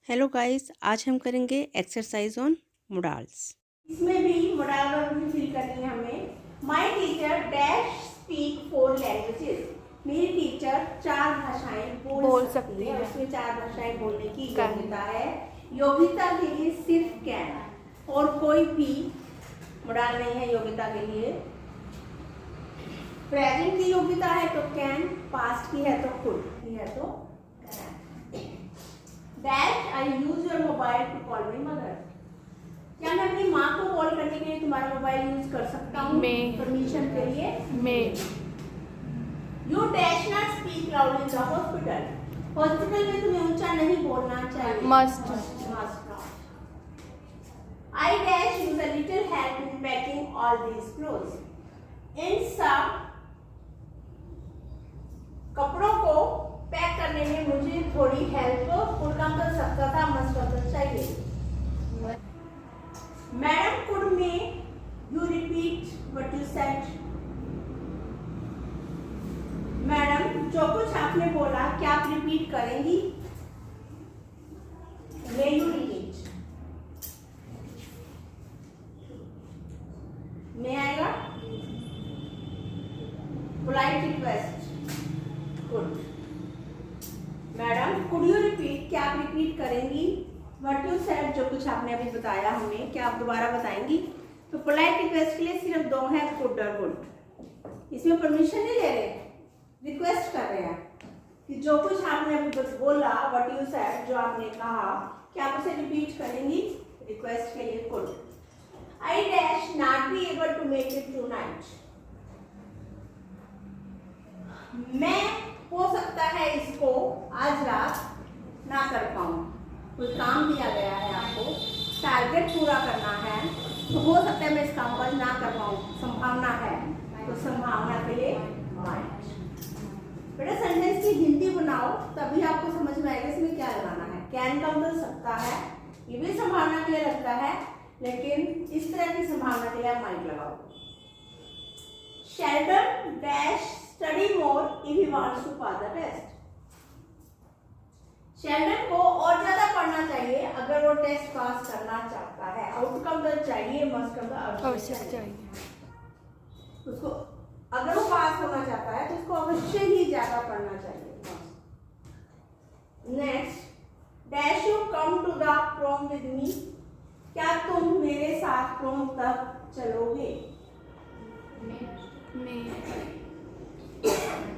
Hello guys, आज हम करेंगे एक्सरसाइज ऑन मोडाल्स। इसमें भी मोडाल वर्ब भी फिल करनी है हमें। My teacher dash speak 4 languages. मेरी टीचर 4 भाषाएं बोल सकती है। उसमें 4 भाषाएं बोलने की योग्यता है। योग्यता के लिए सिर्फ कैन और कोई भी मोडाल नहीं है योग्यता के लिए। प्रेजेंट की योग्यता है तो कैन, पास्ट की है तो कुड, की है तो dash I use your mobile to call my mother. क्या मैं अपनी माँ को कॉल करने के लिए तुम्हारा मोबाइल यूज कर सकता हूँ? परमिशन के लिए you dash not speak loud in the hospital. Hospital में तुम्हें ऊंचा नहीं बोलना चाहिए। Must not. I dash use a little help in packing all these clothes. इन सब कपड़ों को पैक करने में मुझे थोड़ी हेल्प कुड कम कर सकता था, मस्ट कर चाहिए। मैडम कुड में you repeat what you said. Madam जो कुछ आपने बोला क्या आप रिपीट करेंगी? May you repeat. मे आएगा। Polite request could. Madam could you repeat, क्या आप रिपीट करेंगी? व्हाट यू सेड, जो कुछ आपने अभी बताया हमें क्या आप दोबारा बताएंगी? तो पोलाइट रिक्वेस्ट के लिए सिर्फ 2 है, कुड और वुड। इसमें परमिशन नहीं ले रहे, रिक्वेस्ट कर रहे हैं कि जो कुछ आपने अभी बोला, व्हाट यू सेड, जो आपने कहा क्या आप उसे रिपीट करेंगी? रिक्वेस्ट के लिए could. I dash not be able to make it tonight. मैं हो सकता है इसको आज रात ना कर पाऊं। कोई काम दिया गया है आपको, टारगेट पूरा करना है, तो हो सकता है मैं इस काम को ना कर पाऊं, संभावना है, तो संभावना के लिए माइट। बेटा सेंटेंस की हिंदी बनाओ तभी आपको समझ में आएगा इसमें क्या लगाना है। कैन का मतलब सकता है, ये भी संभावना के लिए लगता है, लेकिन इस तरह की संभावना के लिए आप माइट लगाओ। Sheldon dash study more if he wants to pass the test. Sheldon को और ज्यादा पढ़ना चाहिए अगर वो टेस्ट पास करना चाहता है। आउटकम तो चाहिए, मस्ट कम आवश्यक चाहिए। उसको अगर वो पास होना चाहता है तो उसको अवश्य ही ज्यादा पढ़ना चाहिए। Next dash you come to the prom with me. क्या तुम मेरे साथ प्रोम तक चलोगे?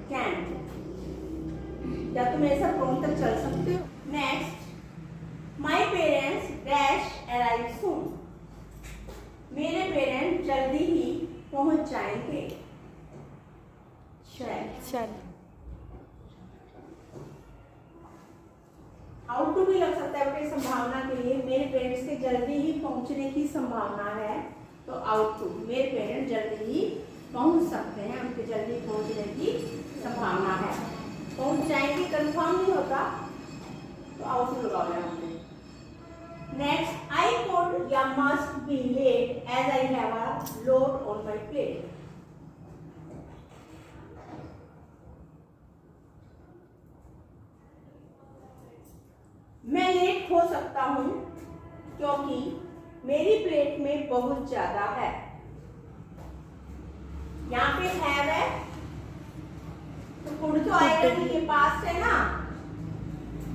कैन, क्या तुम मेरे साथ प्रोम तक चल सकते हो? Next my parents dash arrive soon. मेरे पेरेंट्स जल्दी ही पहुंच जाएंगे। आउट टू भी लग सकता है बेटे संभावना के लिए। मेरे पेरेंट्स के जल्दी ही पहुंचने की संभावना है, तो आउट टू मेरे पेरेंट्स जल्दी ही पहुंच सकते हैं, उनके जल्दी पहुंचने की संभावना है। पहुंच जाएंगे कंफर्म नहीं होता, तो आउट टू लगाओ यहाँ पे। नेक्स्ट आई कुड या must be late as I have a load on my plate. मैं लेट हो सकता हूं क्योंकि मेरी प्लेट में बहुत ज्यादा है। यहाँ पे है तो कुड तो आएगा नहीं, ये पास्ट है ना।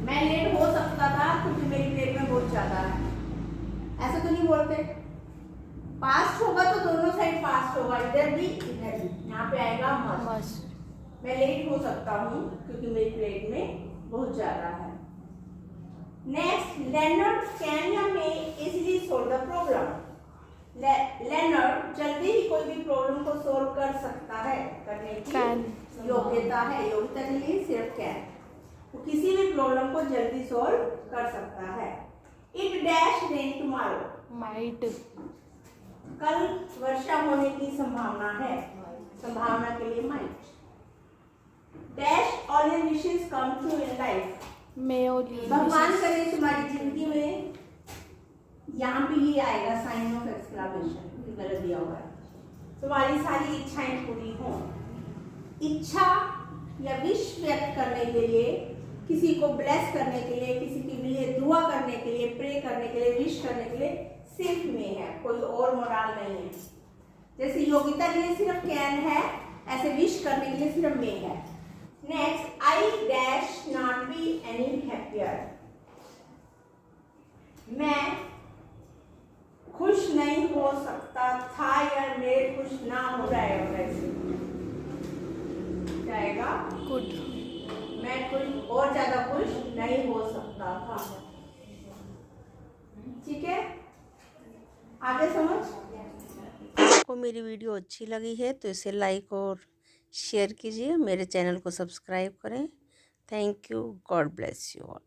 मैं लेट हो सकता था क्योंकि मेरी प्लेट में बहुत ज्यादा है, ऐसा तो नहीं बोलते। पास्ट होगा तो दोनों साइड पास्ट होगा, इधर भी इधर भी। यहाँ पे आएगा मस्ट। मैं लेट हो सकता हूँ क्योंकि मेरी प्लेट में बहुत ज्यादा है। नेक्स्ट लेनर्ड कैन या may easily solve the problem. Leonard जल्दी ही कोई भी प्रॉब्लम को सोल्व कर सकता है, करने की योग्यता है। योग्यता के लिए सिर्फ कैन, वो किसी भी प्रॉब्लम को जल्दी सोल्व कर सकता है। It dash rain tomorrow. Might, कल वर्षा होने की संभावना है, संभावना के लिए might. Dash all your wishes come true in life. भगवान करे तुम्हारी जिंदगी में, यहाँ भी ये आएगा साइन ऑफ एक्सक्लेमेशन, गलत दिया हुआ है। तुम्हारी सारी इच्छाएं पूरी हों। इच्छा या विश व्यक्त करने के लिए, किसी को ब्लेस करने के लिए, किसी के लिए दुआ करने प्रे करने के लिए, विश करने के लिए सिर्फ मे है, कोई और मोरल नहीं है। जैसे योगिता के लिए सिर्फ कैन है, ऐसे विश करने के लिए सिर्फ मे है। Next, I dash not be any happier. मैं खुश नहीं हो सकता था या मेरे खुश ना हो जाएगा, वैसे जाएगा गुड। मैं खुश और ज्यादा खुश नहीं हो सकता था। ठीक है, आगे समझ। आपको मेरी वीडियो अच्छी लगी है तो इसे लाइक और शेयर कीजिए, मेरे चैनल को सब्सक्राइब करें। Thank you, God bless you all.